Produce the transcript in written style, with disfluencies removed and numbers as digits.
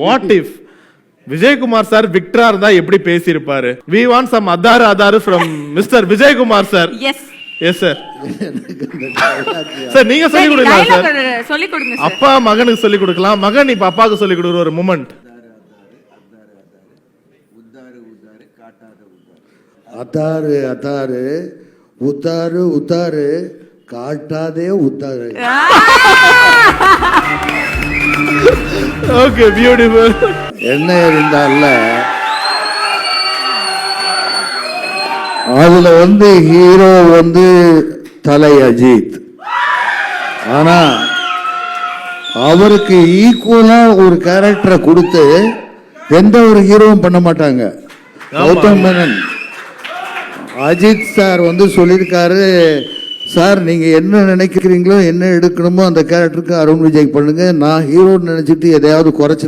What if Vijayakumar sir விக்டரா இருந்தா எப்படி பேசியிருப்பாரு? We want some அதாரு from Mr. Vijayakumar sir. Yes. Yes sir. Sir நீங்க சொல்லி கொடுக்கலாம் சார். சொல்லி கொடுங்க சார். அப்பா மகனுக்கு சொல்லி கொடுக்கலாம், மகன் இப்ப அப்பாவுக்கு சொல்லி கொடுக்குற ஒரு மூமெண்ட். அதாரு அதாரு உத்தாரு உத்தாரு காட்டாதே உத்தாரு. Okay beautiful. என்ன இருந்தால அதுல ஹீரோ தலை அஜித். ஆனா அவருக்கு ஈக்குவலா ஒரு கேரக்டரை கொடுத்து எந்த ஒரு ஹீரோவும் பண்ண மாட்டாங்க. கௌதம் மேனன் அஜித் சார் சொல்லியிருக்காரு, சார் நீங்க என்ன நினைக்கிறீங்களோ என்ன எடுக்கணுமோ அந்த கேரக்டருக்கு அருண் விஜய் பண்ணுங்க, நான் ஹீரோன்னு நினைச்சிட்டு எதையாவது குறைச்சு